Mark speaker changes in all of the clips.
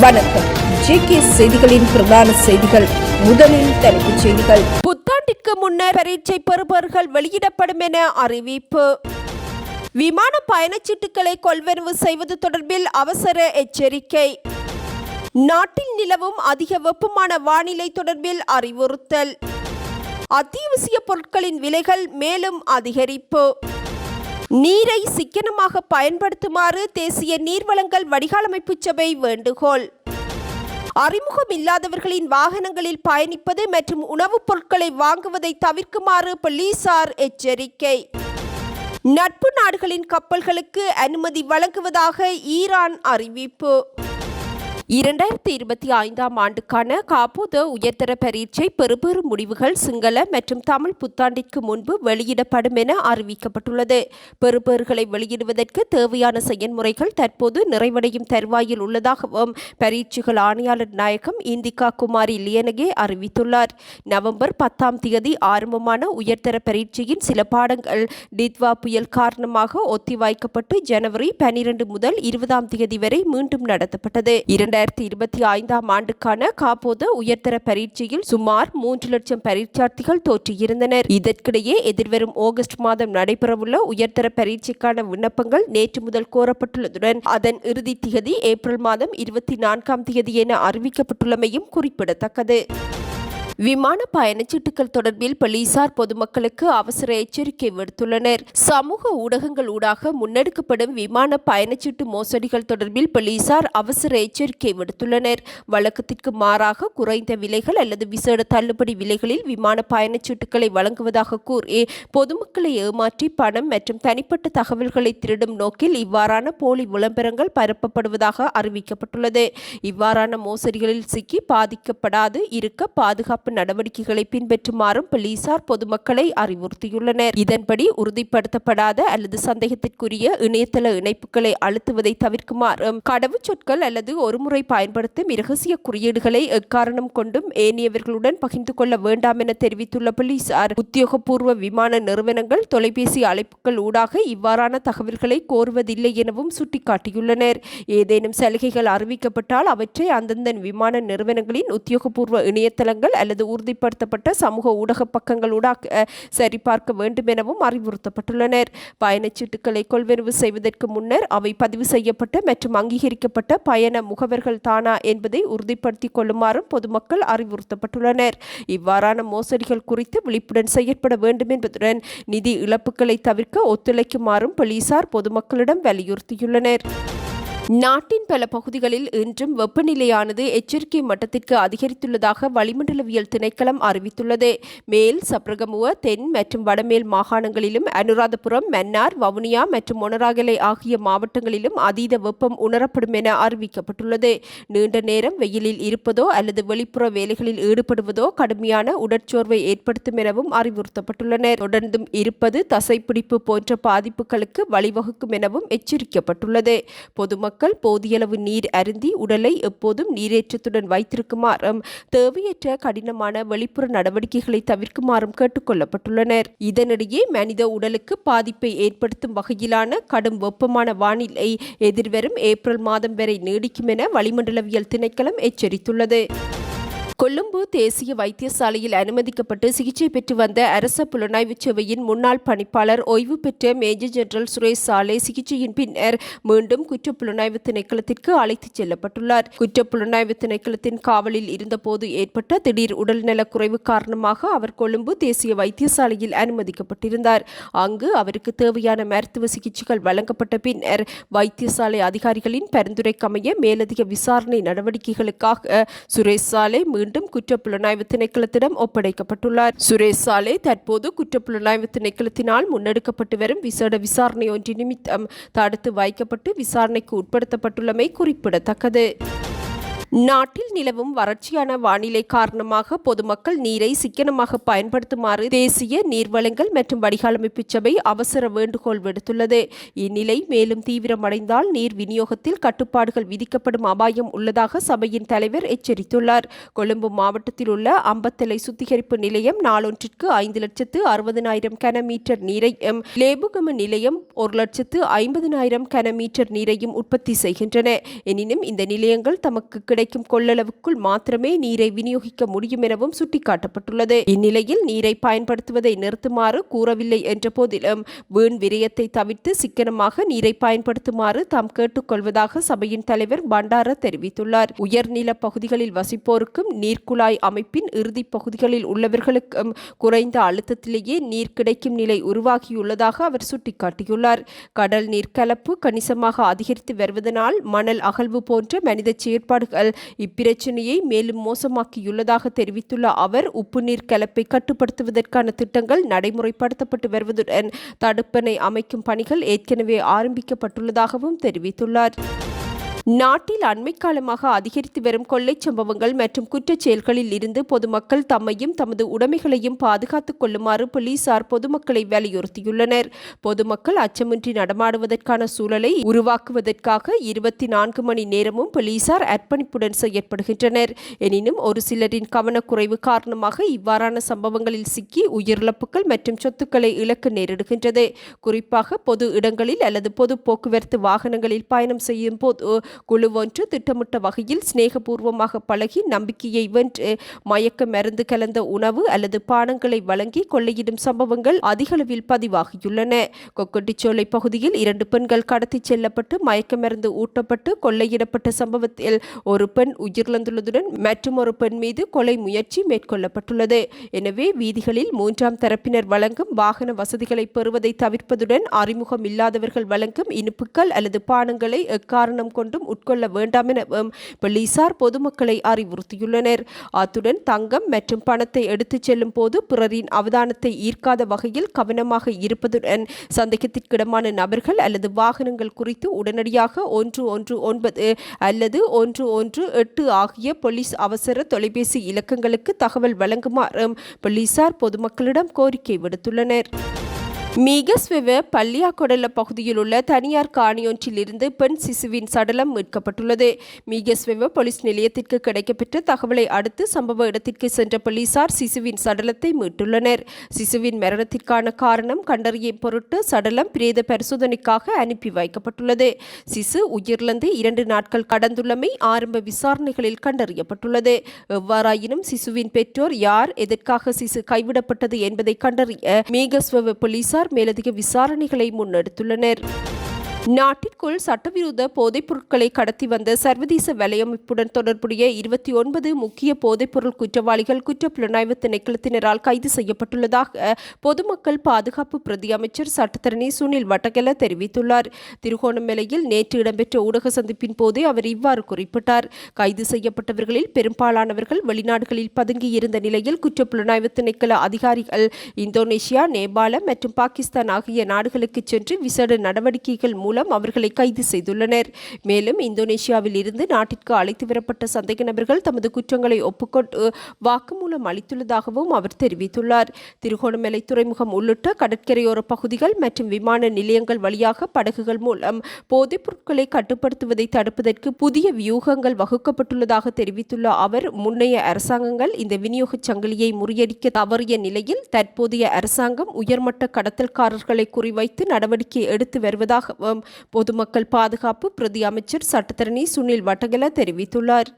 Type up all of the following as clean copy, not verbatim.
Speaker 1: வணக்கம். ஜேகே செய்திகளின் பிரதான செய்திகள். முதலில் தலைப்புச் செய்திகள். புத்தாண்டிற்கு முன்னர் பரீட்சை பெறுபவர்கள் வெளியிடப்படும் என அறிவிப்பு. விமான பயணச்சீட்டுகளை கொள்வனவு செய்வது தொடர்பில் அவசர எச்சரிக்கை. நாட்டில் நிலவும் அதிக வெப்பமான வானிலை தொடர்பில் அறிவுறுத்தல். அத்தியாவசிய பொருட்களின் விலைகள் மேலும் அதிகரிப்பு. நீரை சிக்கனமாக பயன்படுத்துமாறு தேசிய நீர்வளங்கள் வடிகாலமைப்பு சபை வேண்டுகோள். அறிமுகம் இல்லாதவர்களின் வாகனங்களில் பயணிப்பது மற்றும் உணவுப் பொருட்களை வாங்குவதை தவிர்க்குமாறு போலீசார் எச்சரிக்கை. நட்பு நாடுகளின் கப்பல்களுக்கு அனுமதி வழங்குவதாக ஈரான் அறிவிப்பு. 2025 ஆண்டுக்கான காப்போத உயர்தர பரீட்சை பெறுபேறு முடிவுகள் சிங்கள மற்றும் தமிழ் புத்தாண்டிற்கு முன்பு வெளியிடப்படும் என அறிவிக்கப்பட்டுள்ளது. பெறுபேறுகளை வெளியிடுவதற்கு தேவையான செயல்முறைகள் தற்போது நிறைவடையும் தருவாயில் உள்ளதாகவும் பரீட்சைகள் ஆணையாளர் நாயகம் இந்திகா குமாரி லியனகே அறிவித்துள்ளார். நவம்பர் 10 ஆரம்பமான உயர்தர பரீட்சையின் சில பாடங்கள் டித்வா புயல் காரணமாக ஒத்திவைக்கப்பட்டு ஜனவரி 12 முதல் 20 வரை மீண்டும் நடத்தப்பட்டது. 2025 ஆண்டுக்கான காப்போத உயர்தர பரீட்சையில் சுமார் 3 லட்சம் பரீட்சார்த்திகள் தோற்றியிருந்தனர். இதற்கிடையே எதிர்வரும் ஆகஸ்ட் மாதம் நடைபெறவுள்ள உயர்தர பரீட்சைக்கான விண்ணப்பங்கள் நேற்று முதல் கோரப்பட்டுள்ளதுடன் அதன் இறுதி திகதி ஏப்ரல் மாதம் 24 என அறிவிக்கப்பட்டுள்ளமையும் குறிப்பிடத்தக்கது. விமான பயணச்சீட்டுகள் தொடர்பில் போலீசார் பொதுமக்களுக்கு அவசர எச்சரிக்கை விடுத்துள்ளனர். சமூக ஊடகங்கள் ஊடாக முன்னெடுக்கப்படும் விமான பயணச்சீட்டு மோசடிகள் தொடர்பில் போலீசார் அவசர எச்சரிக்கை விடுத்துள்ளனர். வழக்கத்திற்கு மாறாக குறைந்த விலைகள் அல்லது விசேட தள்ளுபடி விலைகளில் விமான பயணச்சீட்டுகளை வழங்குவதாக கூறி பொதுமக்களை ஏமாற்றி பணம் மற்றும் தனிப்பட்ட தகவல்களை திருடும் நோக்கில் இவ்வாறான போலி விளம்பரங்கள் பரப்பப்படுவதாக அறிவிக்கப்பட்டுள்ளது. இவ்வாறான மோசடிகளில் சிக்கி பாதிக்கப்படாது இருக்க பாதுகாப்பு நடவடிக்கைகளை பின்பற்றுமாறும் போலீசார் பொதுமக்களை அறிவுறுத்தியுள்ளனர். இதன்படி உறுதிப்படுத்தப்படாத அல்லது சந்தேகத்திற்குரிய இணையதள இணைப்புகளை அழுத்துவதை தவிர்க்குமாறும் கடவுச்சொற்கள் அல்லது ஒருமுறை பயன்படுத்தும் இரகசிய குறியீடுகளை எக்காரணம் கொண்டும் ஏனையவர்களுடன் பகிர்ந்து கொள்ள வேண்டாம் என தெரிவித்துள்ள போலீசார் உத்தியோகபூர்வ விமான நிறுவனங்கள் தொலைபேசி அழைப்புகள் ஊடாக இவ்வாறான தகவல்களை கோருவதில்லை எனவும் சுட்டிக்காட்டியுள்ளனர். ஏதேனும் சலுகைகள் அறிவிக்கப்பட்டால் அவற்றை அந்தந்த விமான நிறுவனங்களின் உத்தியோகபூர்வ இணையதளங்கள் அல்லது உறுதிப்படுத்தப்பட்ட சமூக ஊடக பக்கங்களூடாக சரிபார்க்க வேண்டும் எனவும் அறிவுறுத்தப்பட்டுள்ளனர். பயணச்சீட்டுகளை கொள்வனவு செய்வதற்கு முன்னர் அவை பதிவு செய்யப்பட்ட மற்றும் அங்கீகரிக்கப்பட்ட பயண முகவர்கள் தானா என்பதை உறுதிப்படுத்திக் கொள்ளுமாறும் பொதுமக்கள் அறிவுறுத்தப்பட்டுள்ளனர். இவ்வாறான மோசடிகள் குறித்து விழிப்புடன் செயற்பட வேண்டும் என்பதுடன் நிதி இழப்புகளை தவிர்க்க ஒத்துழைக்குமாறும் போலீசார் பொதுமக்களிடம் வலியுறுத்தியுள்ளனர். நாட்டின் பல பகுதிகளில் இன்றும் வெப்பநிலையானது எச்சரிக்கை மட்டத்திற்கு அதிகரித்துள்ளதாக வளிமண்டலவியல் திணைக்களம் அறிவித்துள்ளது. மேல் சப்ரகமுவ தென் மற்றும் வடமேல் மாகாணங்களிலும் அனுராதபுரம் மன்னார் வவுனியா மற்றும் மொனராகலை ஆகிய மாவட்டங்களிலும் அதீத வெப்பம் உணரப்படும் என அறிவிக்கப்பட்டுள்ளது. நீண்ட நேரம் வெயிலில் இருப்பதோ அல்லது வெளிப்புற வேலைகளில் ஈடுபடுவதோ கடுமையான உடற்சோர்வை ஏற்படுத்தும் எனவும் அறிவுறுத்தப்பட்டுள்ளனர். தொடர்ந்தும் இருப்பது தசைப்பிடிப்பு போன்ற பாதிப்புகளுக்கு வழிவகுக்கும் எனவும் எச்சரிக்கப்பட்டுள்ளது. பொதுமக்கள் போதியளவு நீர் அருந்தி உடலை எப்போதும் நீரேற்றத்துடன் வைத்திருக்குமாறும் தேவையற்ற கடினமான வெளிப்புற நடவடிக்கைகளை தவிர்க்குமாறும் கேட்டுக்கொள்ளப்பட்டுள்ளனர். இதனிடையே மனித உடலுக்கு பாதிப்பை ஏற்படுத்தும் வகையிலான கடும் வெப்பமான வானிலை எதிர்வரும் ஏப்ரல் மாதம் வரை நீடிக்கும் என வளிமண்டலவியல் திணைக்களம் எச்சரித்துள்ளது. கொழும்பு தேசிய வைத்தியசாலையில் அனுமதிக்கப்பட்டு சிகிச்சை பெற்று வந்த அரச புலனாய்வு சேவையின் முன்னாள் பணிப்பாளர் ஓய்வு பெற்ற மேஜர் ஜெனரல் சுரேஷ் சாலே சிகிச்சையின் பின்னர் மீண்டும் குற்றப்புலனாய்வு திணைக்களத்திற்கு அழைத்துச் செல்லப்பட்டுள்ளார். குற்றப்புலனாய்வு திணைக்களத்தின் காவலில் இருந்தபோது ஏற்பட்ட திடீர் உடல்நலக் குறைவு காரணமாக அவர் கொழும்பு தேசிய வைத்தியசாலையில் அனுமதிக்கப்பட்டிருந்தார். அங்கு அவருக்கு தேவையான மருத்துவ சிகிச்சைகள் வழங்கப்பட்ட பின்னர் வைத்தியசாலை அதிகாரிகளின் பரிந்துரைக்கமைய மேலதிக விசாரணை நடவடிக்கைகளுக்காக சுரேஷ் சாலே மீண்டும் குற்றப்புலனாய்வு திணைக்களத்திடம் ஒப்படைக்கப்பட்டுள்ளார். சுரேஷ் சாலே தற்போது குற்றப்புலனாய்வு திணைக்களத்தினால் முன்னெடுக்கப்பட்டு வரும் விசேட விசாரணை ஒன்று நிமித்தம் தடுத்து வைக்கப்பட்டு விசாரணைக்கு உட்படுத்தப்பட்டுள்ளமை குறிப்பிடத்தக்கது. நாட்டில் நிலவும் வறட்சியான வானிலை காரணமாக பொதுமக்கள் நீரை சிக்கனமாக பயன்படுத்துமாறு தேசிய நீர்வளங்கள் மற்றும் வடிகாலமைப்பு சபை அவசர வேண்டுகோள் விடுத்துள்ளது. இந்நிலை மேலும் தீவிரமடைந்தால் நீர் விநியோகத்தில் கட்டுப்பாடுகள் விதிக்கப்படும் அபாயம் உள்ளதாக சபையின் தலைவர் எச்சரித்துள்ளார். கொழும்பு மாவட்டத்தில் உள்ள அம்பத்தலை சுத்திகரிப்பு நிலையம் நாளொன்றிற்கு 5,60,000 கன மீட்டர் நீரையும், லேபுகம நிலையம் 1,50,000 கன மீட்டர் நீரையும் உற்பத்தி செய்கின்றன. எனினும் இந்த நிலையங்கள் தமக்கு கிடைக்கும் கொள்ளளவுக்குள் மாத்திரமே நீரை விநியோகிக்க முடியும் எனவும் சுட்டிக்காட்டப்பட்டுள்ளது. இந்நிலையில் நீரை பயன்படுத்துவதை நிறுத்துமாறு கூறவில்லை என்ற போதிலும் வீண் விரயத்தை தவிர்த்து சிக்கனமாக நீரை பயன்படுத்துமாறு தாம் கேட்டுக்கொள்வதாக சபையின் தலைவர் பண்டார தெரிவித்துள்ளார். உயர்நில பகுதிகளில் வசிப்போருக்கும் நீர்க்குழாய் அமைப்பின் இறுதிப் பகுதிகளில் உள்ளவர்களுக்கும் குறைந்த அழுத்தத்திலேயே நீர் கிடைக்கும் நிலை உருவாகியுள்ளதாக அவர் சுட்டிக்காட்டியுள்ளார். கடல் நீர் கலப்பு கணிசமாக அதிகரித்து வருவதனால் மணல் அகழ்வு போன்ற மனித செயற்பாடுகள் இப்பிரச்சினையை மேலும் மோசமாக்கியுள்ளதாக தெரிவித்துள்ள அவர் உப்பு நீர் கலப்பை கட்டுப்படுத்துவதற்கான திட்டங்கள் நடைமுறைப்படுத்தப்பட்டு வருவதுடன் தடுப்பணை அமைக்கும் பணிகள் ஏற்கனவே ஆரம்பிக்கப்பட்டுள்ளதாகவும் தெரிவித்துள்ளார். நாட்டில் அண்மை காலமாக அதிகரித்து வரும் கொள்ளைச் சம்பவங்கள் மற்றும் குற்றச் செயல்களில் இருந்து பொதுமக்கள் தம்மையும் தமது உடைமைகளையும் பாதுகாத்துக் கொள்ளுமாறு போலீசார் பொதுமக்களை வலியுறுத்தியுள்ளனர். பொதுமக்கள் அச்சமின்றி நடமாடுவதற்கான சூழலை உருவாக்குவதற்காக 24 மணி நேரமும் போலீசார் அர்ப்பணிப்புடன் செயற்படுகின்றனர். எனினும் ஒரு சிலரின் கவனக்குறைவு காரணமாக இவ்வாறான சம்பவங்களில் சிக்கி உயிரிழப்புகள் மற்றும் சொத்துக்களை இழக்க நேரிடுகின்றது. குறிப்பாக பொது இடங்களில் அல்லது பொது போக்குவரத்து வாகனங்களில் பயணம் செய்யும் போது குழு ஒன்று திட்டமிட்ட வகையில் சிநேகபூர்வமாக பழகி நம்பிக்கையை வென்று மயக்க மருந்து கலந்த உணவு அல்லது பானங்களை வழங்கி கொள்ளையிடும் சம்பவங்கள் அதிகளவில் பதிவாகியுள்ளன. கொக்கட்டிச்சோலை பகுதியில் 2 பெண்கள் கடத்திச் செல்லப்பட்டு மயக்க மருந்து ஊட்டப்பட்டு கொள்ளையிடப்பட்ட சம்பவத்தில் ஒரு பெண் உயிரிழந்துள்ளதுடன் மற்றும் ஒரு பெண் மீது கொலை முயற்சி மேற்கொள்ளப்பட்டுள்ளது. எனவே வீதிகளில் 3ஆம் தரப்பினர் வழங்கும் வாகன வசதிகளை பெறுவதை தவிர்ப்பதுடன் அறிமுகம் இல்லாதவர்கள் வழங்கும் இனிப்புகள் அல்லது பானங்களை எக்காரணம் கொண்டும் உட்கொள்ள வேண்டாம் என போலீசார் பொதுமக்களை அறிவுறுத்தியுள்ளனர். அத்துடன் தங்கம் மற்றும் பணத்தை எடுத்துச் செல்லும் போது பிறரின் அவதானத்தை ஈர்க்காத வகையில் கவனமாக இருப்பதுடன் சந்தேகத்திற்கிடமான நபர்கள் அல்லது வாகனங்கள் குறித்து உடனடியாக 119 அல்லது 118 ஆகிய போலீஸ் அவசர தொலைபேசி இலக்கங்களுக்கு தகவல் வழங்குமாறும் போலீசார் பொதுமக்களிடம் கோரிக்கை விடுத்துள்ளனர். மீகஸ்வெவ பள்ளியாகொடல பகுதியில் உள்ள தனியார் காணியொன்றிலிருந்து பெண் சிசுவின் சடலம் மீட்கப்பட்டுள்ளது. மீகஸ்வெவ போலீஸ் நிலையத்திற்கு கிடைக்கப்பெற்ற தகவலை அடுத்து சம்பவ இடத்திற்கு சென்ற போலீசார் சிசுவின் சடலத்தை மீட்டுள்ளனர். சிசுவின் மரணத்திற்கான காரணம் கண்டறியும் பொருட்டு சடலம் பிரேத பரிசோதனைக்காக அனுப்பி வைக்கப்பட்டுள்ளது. சிசு உயிரிழந்து 2 நாட்கள் கடந்துள்ளமை ஆரம்ப விசாரணைகளில் கண்டறியப்பட்டுள்ளது. எவ்வாறாயினும் சிசுவின் பெற்றோர் யார், எதற்காக சிசு கைவிடப்பட்டது என்பதை கண்டறிய மீகஸ்வெவ போலீசார் மேலதிக விசாரணைகளை முன்னெடுத்துள்ளனர். நாட்டிற்குள் சட்டவிரோத போதைப் பொருட்களை கடத்தி வந்த சர்வதேச வலையமைப்புடன் தொடர்புடைய 29 முக்கிய போதைப்பொருள் குற்றவாளிகள் குற்றப்புலனாய்வு திணைக்களத்தினரால் கைது செய்யப்பட்டுள்ளதாக பொதுமக்கள் பாதுகாப்பு பிரதி அமைச்சர் சட்டத்தரணி சுனில் வட்டகல தெரிவித்துள்ளார். திருகோணமலையில் நேற்று இடம்பெற்ற ஊடக சந்திப்பின் போதே அவர் இவ்வாறு குறிப்பிட்டார். கைது செய்யப்பட்டவர்களில் பெரும்பாலானவர்கள் வெளிநாடுகளில் பதுங்கியிருந்த நிலையில் குற்றப்புலனாய்வு திணைக்கள அதிகாரிகள் இந்தோனேஷியா, நேபாளம் மற்றும் பாகிஸ்தான் ஆகிய நாடுகளுக்கு சென்று விசேட நடவடிக்கைகள் மூலம் அவர்களை கைது செய்துள்ளனர். மேலும் இந்தோனேஷியாவில் இருந்து நாட்டிற்கு அழைத்து வரப்பட்ட சந்தேக நபர்கள் தமது குற்றங்களை ஒப்புக்கொண்டு வாக்குமூலம் அளித்துள்ளதாகவும் அவர் தெரிவித்துள்ளார். திருகோணமலை துறைமுகம் உள்ளிட்ட கடற்கரையோர பகுதிகள் மற்றும் விமான நிலையங்கள் வழியாக படகுகள் மூலம் போதைப் பொருட்களை கட்டுப்படுத்துவதை தடுப்பதற்கு புதிய வியூகங்கள் வகுக்கப்பட்டுள்ளதாக தெரிவித்துள்ள அவர், முன்னைய அரசாங்கங்கள் இந்த விநியோக சங்கிலியை முறியடிக்க தவறிய நிலையில் தற்போதைய அரசாங்கம் உயர்மட்ட கடத்தல்காரர்களை குறிவைத்து நடவடிக்கை எடுத்து வருவதாகவும் பொதுமக்கள் பாதுகாப்பு பிரதி அமைச்சர் சட்டத்தரணி சுனில் வட்டகல தெரிவித்துள்ளார்.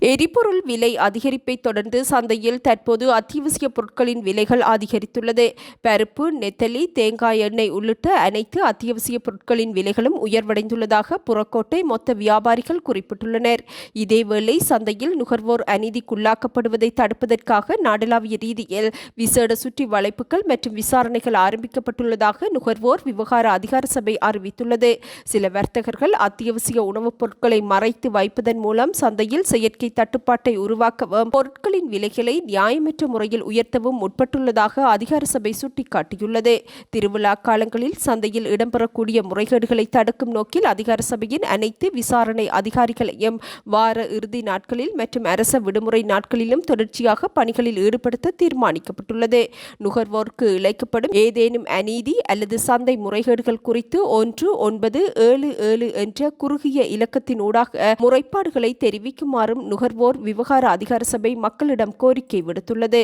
Speaker 1: எரிபொருள் விலை அதிகரிப்பை தொடர்ந்து சந்தையில் தற்போது அத்தியாவசிய பொருட்களின் விலைகள் அதிகரித்துள்ளது. பருப்பு, நெத்தலி, தேங்காய் எண்ணெய் உள்ளிட்ட அனைத்து அத்தியாவசிய பொருட்களின் விலைகளும் உயர்வடைந்துள்ளதாக புறக்கோட்டை மொத்த வியாபாரிகள் குறிப்பிட்டுள்ளனர். இதேவேளை சந்தையில் நுகர்வோர் அநீதிக்குள்ளாக்கப்படுவதை தடுப்பதற்காக நாடளாவிய ரீதியில் விசேட சுற்றி வளைப்புகள் மற்றும் விசாரணைகள் ஆரம்பிக்கப்பட்டுள்ளதாக நுகர்வோர் விவகார அதிகார சபை அறிவித்துள்ளது. சில வர்த்தகர்கள் அத்தியாவசிய உணவுப் பொருட்களை மறைத்து வைப்பதன் மூலம் சந்தையில் செயற்கை தட்டுப்பாட்டை உருவாக்கவும் பொருட்களின் விலைகளை நியாயமற்ற முறையில் உயர்த்தவும் முற்பட்டுள்ளதாக அதிகார சபை சுட்டிக்காட்டியுள்ளது. திருவிழா காலங்களில் சந்தையில் இடம்பெறக்கூடிய முறைகேடுகளை தடுக்கும் நோக்கில் அதிகார சபையின் அனைத்து விசாரணை அதிகாரிகளையும் வார இறுதி நாட்களில் மற்றும் அரச விடுமுறை நாட்களிலும் தொடர்ச்சியாக பணிகளில் ஈடுபடுத்த தீர்மானிக்கப்பட்டுள்ளது. நுகர்வோருக்கு இழைக்கப்படும் ஏதேனும் அநீதி அல்லது சந்தை முறைகேடுகள் குறித்து 1977 என்ற குறுகிய இலக்கத்தினூடாக முறைப்பாடுகளை தெரிவிக்குமாறும் நுகர்வோர் விவகார அதிகார சபை மக்களிடம் கோரிக்கை விடுத்துள்ளது.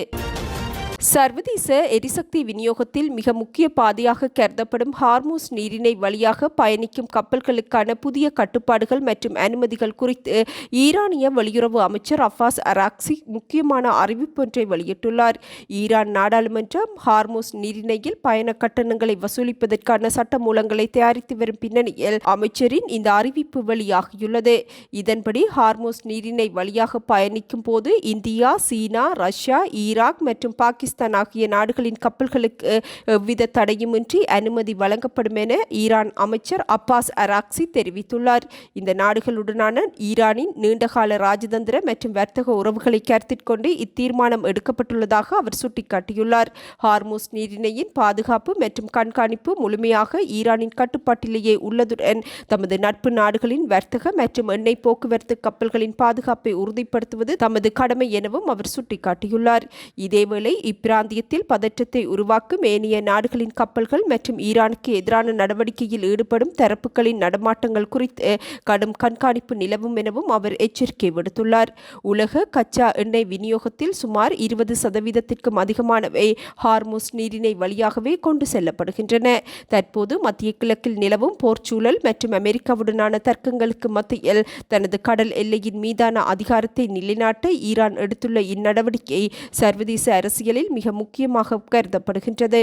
Speaker 1: சர்வதேச எரிசக்தி விநியோகத்தில் மிக முக்கிய பாதையாக கருதப்படும் ஹார்மூஸ் நீரிணை வழியாக பயணிக்கும் கப்பல்களுக்கான புதிய கட்டுப்பாடுகள் மற்றும் அனுமதிகள் குறித்து ஈரானிய வெளியுறவு அமைச்சர் அப்பாஸ் அராக்சி முக்கியமான அறிவிப்பொன்றை வெளியிட்டுள்ளார். ஈரான் நாடாளுமன்றம் ஹார்மூஸ் நீரிணையில் பயண கட்டணங்களை வசூலிப்பதற்கான சட்டமூலங்களை தயாரித்து வரும் பின்னணியில் அமைச்சரின் இந்த அறிவிப்பு வெளியாகியுள்ளது. இதன்படி ஹார்மூஸ் நீரிணை வழியாக பயணிக்கும் போது இந்தியா, சீனா, ரஷ்யா, ஈராக் மற்றும் பாகிஸ்தான் ஆகிய நாடுகளின் கப்பல்களுக்கு எவ்வித தடையுமின்றி அனுமதி வழங்கப்படும் என ஈரான் அமைச்சர் அப்பாஸ் அராக்சி தெரிவித்துள்ளார். இந்த நாடுகளுடனான ஈரானின் நீண்டகால ராஜதந்திர மற்றும் வர்த்தக உறவுகளை கருத்தில் கொண்டு இத்தீர்மானம் எடுக்கப்பட்டுள்ளதாக அவர் சுட்டிக்காட்டியுள்ளார். ஹார்மூஸ் நீரிணையின் பாதுகாப்பு மற்றும் கண்காணிப்பு முழுமையாக ஈரானின் கட்டுப்பாட்டிலேயே உள்ளதுடன் தமது நட்பு நாடுகளின் வர்த்தக மற்றும் எண்ணெய் போக்குவரத்து கப்பல்களின் பாதுகாப்பை உறுதிப்படுத்துவது தமது கடமை எனவும் அவர் சுட்டிக்காட்டியுள்ளார். இதேவேளை இப்பிராந்தியத்தில் பதற்றத்தை உருவாக்கும் ஏனைய நாடுகளின் கப்பல்கள் மற்றும் ஈரானுக்கு எதிரான நடவடிக்கையில் ஈடுபடும் தரப்புகளின் நடமாட்டங்கள் குறித்து கடும் கண்காணிப்பு நிலவும் எனவும் அவர் எச்சரிக்கை விடுத்துள்ளார். உலக கச்சா எண்ணெய் விநியோகத்தில் சுமார் 20% அதிகமானவை ஹார்மூஸ் நீரிணை வழியாகவே கொண்டு செல்லப்படுகின்றன. தற்போது மத்திய கிழக்கில் நிலவும் போர்ச்சூழல் மற்றும் அமெரிக்காவுடனான தர்க்கங்களுக்கு மத்தியில் தனது கடல் எல்லையின் மீதான அதிகாரத்தை நிலைநாட்ட ஈரான் எடுத்துள்ள இந்நடவடிக்கை சர்வதேச அரசியலில் மிக முக்கியமாக கருதப்படுகின்றது.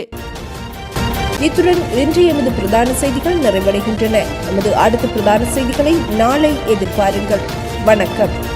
Speaker 1: இத்துடன் இன்றைய எமது பிரதான செய்திகள் நிறைவடைகின்றன. நமது அடுத்த பிரதான செய்திகளை நாளை எதிர்பாருங்கள். வணக்கம்.